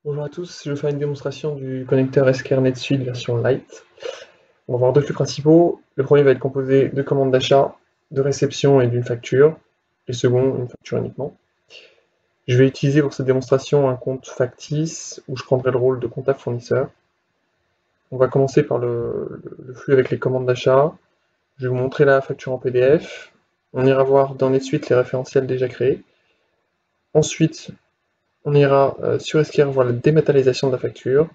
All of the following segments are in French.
Bonjour à tous, je vais faire une démonstration du connecteur SKR NetSuite version Lite. On va voir deux flux principaux. Le premier va être composé de commandes d'achat, de réception et d'une facture. Et le second, une facture uniquement. Je vais utiliser pour cette démonstration un compte factice où je prendrai le rôle de comptable fournisseur. On va commencer par le flux avec les commandes d'achat. Je vais vous montrer la facture en PDF. On ira voir dans NetSuite les référentiels déjà créés. Ensuite, on ira sur SKR voir la dématérialisation de la facture.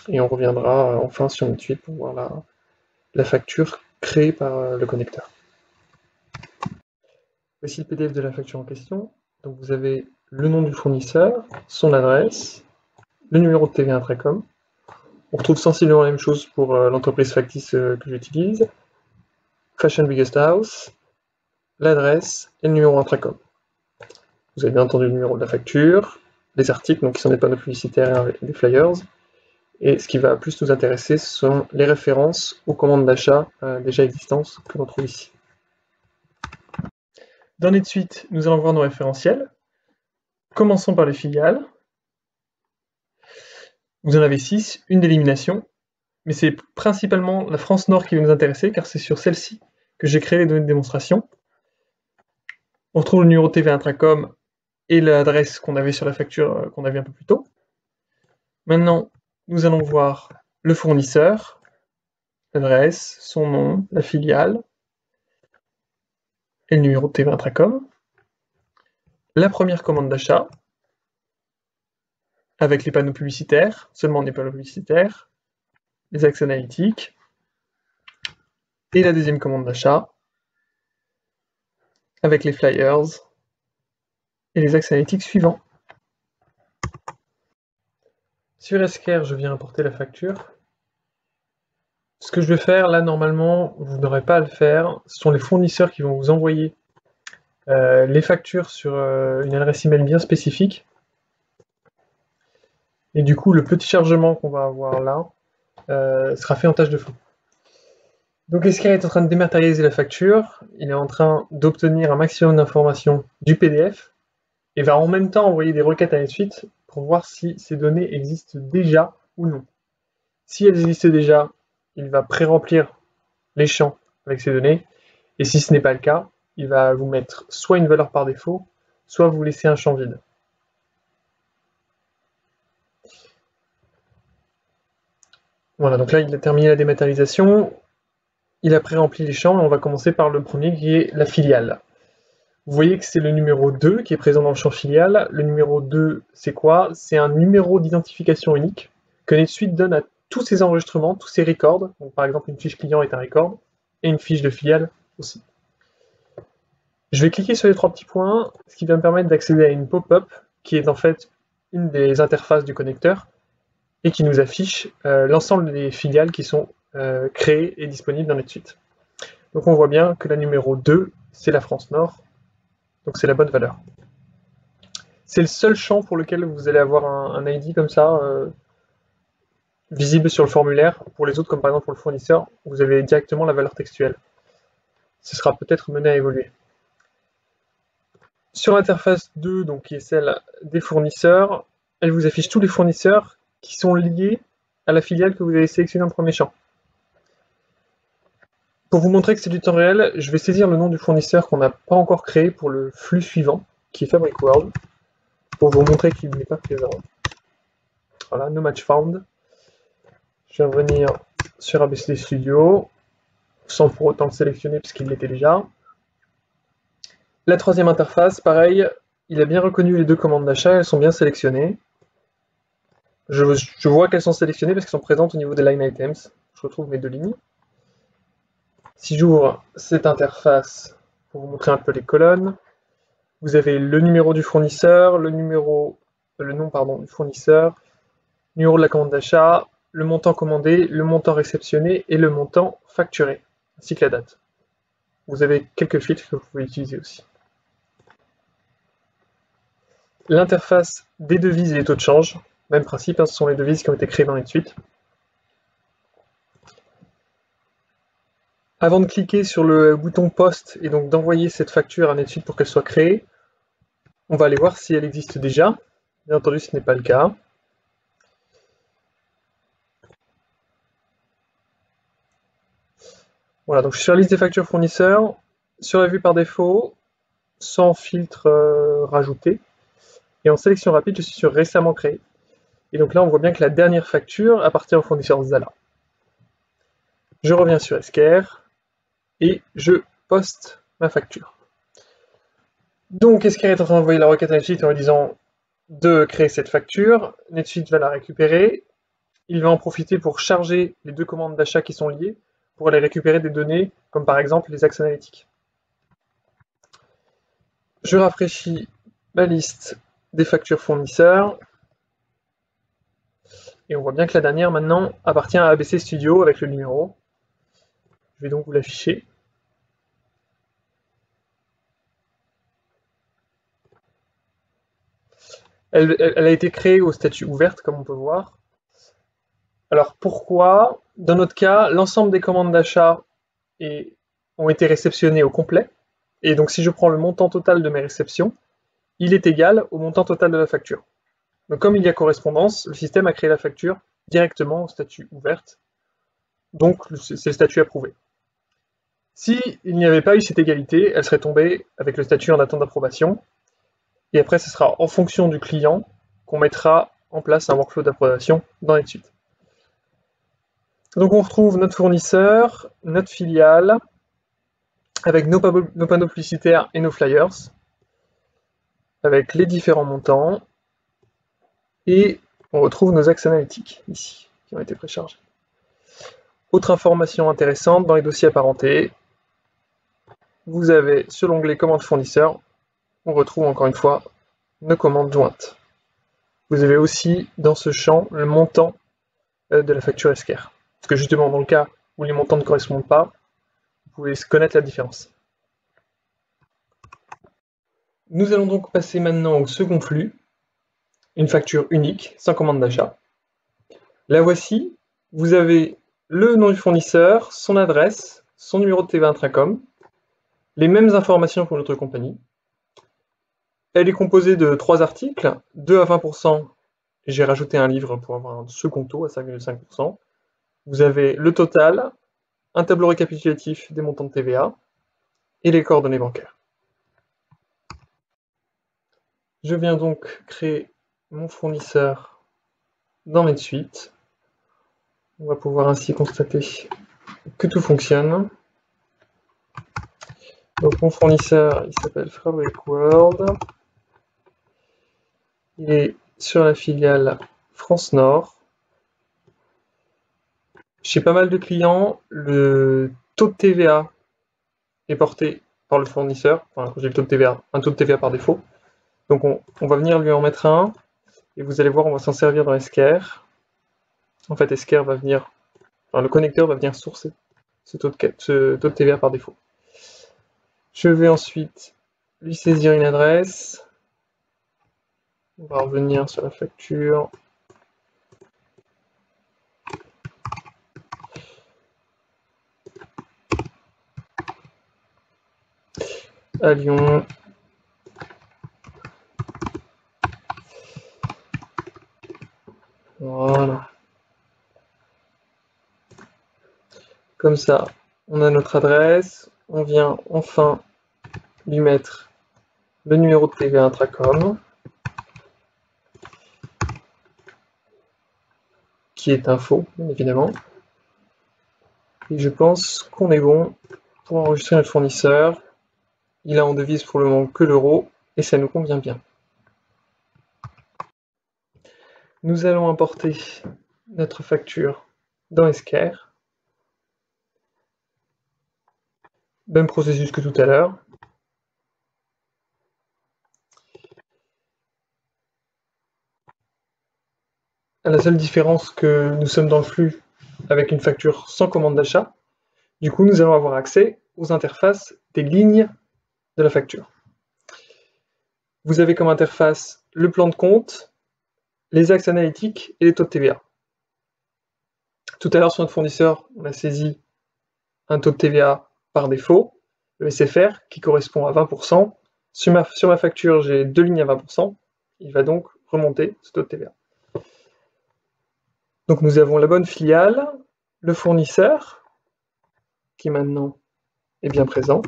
Et on reviendra enfin sur NetSuite pour voir la facture créée par le connecteur. Voici le PDF de la facture en question. Donc vous avez le nom du fournisseur, son adresse, le numéro de TVA Intracom. On retrouve sensiblement la même chose pour l'entreprise factice que j'utilise, Fashion Biggest House, l'adresse et le numéro Intracom. Vous avez bien entendu le numéro de la facture, les articles, donc qui sont des panneaux publicitaires et des flyers. Et ce qui va plus nous intéresser, ce sont les références aux commandes d'achat déjà existantes que l'on trouve ici. Dans NetSuite, nous allons voir nos référentiels. Commençons par les filiales. Vous en avez 6, une d'élimination, mais c'est principalement la France Nord qui va nous intéresser, car c'est sur celle-ci que j'ai créé les données de démonstration. On retrouve le numéro TVA Intracom et l'adresse qu'on avait sur la facture qu'on a vue un peu plus tôt. Maintenant, nous allons voir le fournisseur, l'adresse, son nom, la filiale, et le numéro de TVA Intracom. La première commande d'achat, avec les panneaux publicitaires, seulement des panneaux publicitaires, les axes analytiques, et la deuxième commande d'achat, avec les flyers, et les axes analytiques suivants. Sur SKR, je viens importer la facture. Ce que je vais faire, là, normalement, vous n'aurez pas à le faire. Ce sont les fournisseurs qui vont vous envoyer les factures sur une adresse email bien spécifique. Et du coup, le petit chargement qu'on va avoir là sera fait en tâche de fond. Donc SKR est en train de dématérialiser la facture. Il est en train d'obtenir un maximum d'informations du PDF et va en même temps envoyer des requêtes à NetSuite pour voir si ces données existent déjà ou non. Si elles existent déjà, il va pré-remplir les champs avec ces données, et si ce n'est pas le cas, il va vous mettre soit une valeur par défaut, soit vous laisser un champ vide. Voilà, donc là il a terminé la dématérialisation, il a pré-rempli les champs, et on va commencer par le premier qui est la filiale. Vous voyez que c'est le numéro 2 qui est présent dans le champ filiale. Le numéro 2, c'est quoi? C'est un numéro d'identification unique que NetSuite donne à tous ses enregistrements, tous ses records. Donc, par exemple, une fiche client est un record, et une fiche de filiale aussi. Je vais cliquer sur les trois petits points, ce qui va me permettre d'accéder à une pop-up qui est en fait une des interfaces du connecteur et qui nous affiche l'ensemble des filiales qui sont créées et disponibles dans NetSuite. Donc on voit bien que la numéro 2, c'est la France Nord, donc c'est la bonne valeur. C'est le seul champ pour lequel vous allez avoir un ID comme ça, visible sur le formulaire. Pour les autres, comme par exemple pour le fournisseur, vous avez directement la valeur textuelle. Ce sera peut-être mené à évoluer. Sur l'interface 2, donc, qui est celle des fournisseurs, elle vous affiche tous les fournisseurs qui sont liés à la filiale que vous avez sélectionnée en premier champ. Pour vous montrer que c'est du temps réel, je vais saisir le nom du fournisseur qu'on n'a pas encore créé pour le flux suivant, qui est Fabric World, pour vous montrer qu'il n'est pas présent. Voilà, no match found. Je vais revenir sur ABCD Studio, sans pour autant le sélectionner puisqu'il l'était déjà. La troisième interface, pareil, il a bien reconnu les deux commandes d'achat, elles sont bien sélectionnées. Je vois qu'elles sont sélectionnées parce qu'elles sont présentes au niveau des line items. Je retrouve mes deux lignes. Si j'ouvre cette interface pour vous montrer un peu les colonnes, vous avez le numéro du fournisseur, le nom du fournisseur, le numéro de la commande d'achat, le montant commandé, le montant réceptionné et le montant facturé, ainsi que la date. Vous avez quelques filtres que vous pouvez utiliser aussi. L'interface des devises et des taux de change, même principe, ce sont les devises qui ont été créées dans NetSuite. Avant de cliquer sur le bouton Post et donc d'envoyer cette facture à NetSuite pour qu'elle soit créée, on va aller voir si elle existe déjà. Bien entendu, ce n'est pas le cas. Voilà, donc je suis sur la liste des factures fournisseurs, sur la vue par défaut, sans filtre rajouté. Et en sélection rapide, je suis sur récemment créé. Et donc là, on voit bien que la dernière facture appartient au fournisseur Zala. Je reviens sur Esker et je poste ma facture. Donc Esker est en train d'envoyer la requête à NetSuite en lui disant de créer cette facture. NetSuite va la récupérer. Il va en profiter pour charger les deux commandes d'achat qui sont liées pour aller récupérer des données, comme par exemple les axes analytiques. Je rafraîchis la liste des factures fournisseurs. Et on voit bien que la dernière maintenant appartient à ABC Studio avec le numéro. Je vais donc vous l'afficher. Elle a été créée au statut ouverte, comme on peut voir. Alors pourquoi? Dans notre cas, l'ensemble des commandes d'achat ont été réceptionnées au complet. Et donc si je prends le montant total de mes réceptions, il est égal au montant total de la facture. Donc comme il y a correspondance, le système a créé la facture directement au statut ouverte. Donc c'est le statut approuvé. Si il n'y avait pas eu cette égalité, elle serait tombée avec le statut en attente d'approbation. Et après, ce sera en fonction du client qu'on mettra en place un workflow d'approbation dans NetSuite. Donc on retrouve notre fournisseur, notre filiale, avec nos panneaux publicitaires et nos flyers, avec les différents montants, et on retrouve nos axes analytiques, ici, qui ont été préchargés. Autre information intéressante, dans les dossiers apparentés, vous avez, sur l'onglet commandes fournisseurs, on retrouve encore une fois nos commandes jointes. Vous avez aussi, dans ce champ, le montant de la facture Esker. Parce que justement, dans le cas où les montants ne correspondent pas, vous pouvez connaître la différence. Nous allons donc passer maintenant au second flux, une facture unique, sans commande d'achat. La voici, vous avez le nom du fournisseur, son adresse, son numéro de TVA intracom, les mêmes informations pour notre compagnie. Elle est composée de 3 articles, 2 à 20%, et j'ai rajouté un livre pour avoir un second taux à 5,5%. Vous avez le total, un tableau récapitulatif des montants de TVA, et les coordonnées bancaires. Je viens donc créer mon fournisseur dans NetSuite. On va pouvoir ainsi constater que tout fonctionne. Donc mon fournisseur, il s'appelle Fabric World. Il est sur la filiale France Nord. Chez pas mal de clients, le taux de TVA est porté par le fournisseur. Enfin, quand j'ai le taux de TVA, un taux de TVA par défaut. Donc on va venir lui en mettre un. Et vous allez voir, on va s'en servir dans Esker. En fait, Esker va venir, enfin, le connecteur va venir sourcer ce taux de TVA par défaut. Je vais ensuite lui saisir une adresse. On va revenir sur la facture. À Lyon. Voilà. Comme ça, on a notre adresse. On vient enfin lui mettre le numéro de TVA intracom, qui est info, bien évidemment. Et je pense qu'on est bon pour enregistrer notre fournisseur. Il a en devise pour le moment que l'euro, et ça nous convient bien. Nous allons importer notre facture dans Esker. Même processus que tout à l'heure. La seule différence que nous sommes dans le flux avec une facture sans commande d'achat. Du coup, nous allons avoir accès aux interfaces des lignes de la facture. Vous avez comme interface le plan de compte, les axes analytiques et les taux de TVA. Tout à l'heure, sur notre fournisseur, on a saisi un taux de TVA par défaut, le SFR, qui correspond à 20%. Sur ma facture, j'ai 2 lignes à 20%. Il va donc remonter ce taux de TVA. Donc nous avons la bonne filiale, le fournisseur, qui maintenant est bien présent.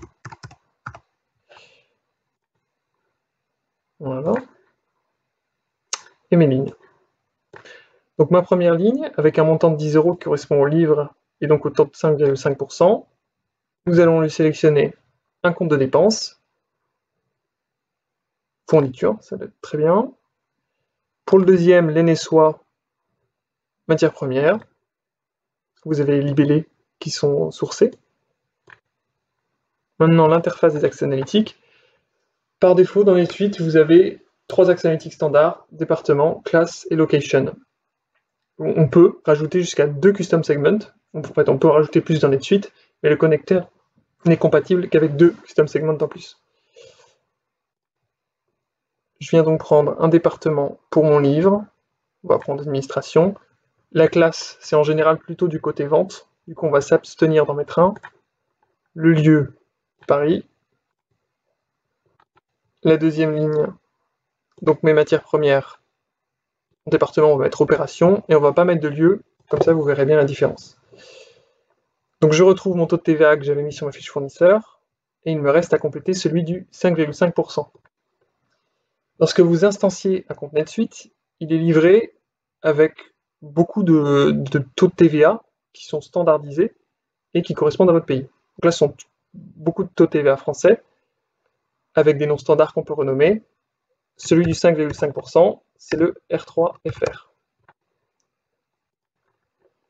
Voilà. Et mes lignes. Donc ma première ligne, avec un montant de 10 € qui correspond au livre et donc au taux de 5,5%, nous allons lui sélectionner un compte de dépenses, fourniture, ça va être très bien. Pour le deuxième, l'NSOA, matières premières, vous avez les libellés qui sont sourcés. Maintenant, l'interface des axes analytiques. Par défaut, dans les suites, vous avez 3 axes analytiques standards, département, classe et location. On peut rajouter jusqu'à 2 custom segments. En fait, on peut rajouter plus dans les suites, mais le connecteur n'est compatible qu'avec 2 custom segments en plus. Je viens donc prendre un département pour mon livre. On va prendre administration. La classe, c'est en général plutôt du côté vente. Du coup, on va s'abstenir d'en mettre un. Le lieu, Paris. La deuxième ligne, donc mes matières premières. Mon département, on va mettre opération. Et on va pas mettre de lieu. Comme ça, vous verrez bien la différence. Donc je retrouve mon taux de TVA que j'avais mis sur ma fiche fournisseur. Et il me reste à compléter celui du 5,5%. Lorsque vous instanciez un compte NetSuite, il est livré avec beaucoup de taux de TVA qui sont standardisés et qui correspondent à votre pays. Donc là, ce sont beaucoup de taux de TVA français, avec des noms standards qu'on peut renommer. Celui du 5,5%, c'est le R3FR.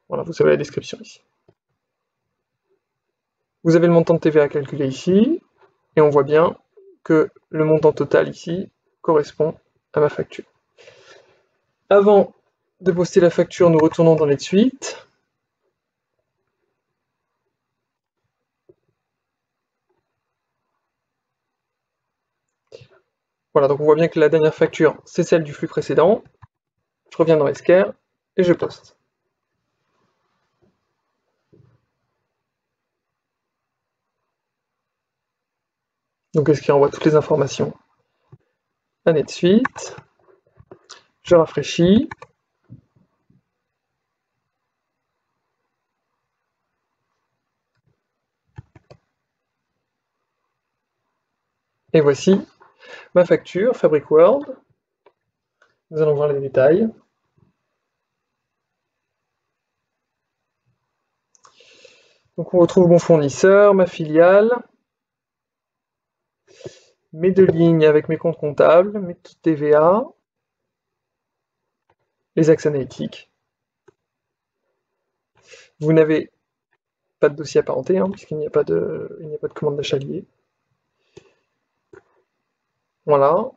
Voilà, vous avez la description ici. Vous avez le montant de TVA à calculer ici, et on voit bien que le montant total ici correspond à ma facture. Avant de poster la facture, nous retournons dans NetSuite. Voilà, donc on voit bien que la dernière facture, c'est celle du flux précédent. Je reviens dans Esquerre et je poste. Donc Esquerre envoie toutes les informations à NetSuite. Je rafraîchis. Et voici ma facture Fabric World. Nous allons voir les détails. Donc on retrouve mon fournisseur, ma filiale, mes 2 lignes avec mes comptes comptables, mes taux de TVA, les axes analytiques. Vous n'avez pas de dossier apparenté, puisqu'il n'y a pas de commande d'achat liée. Voilà.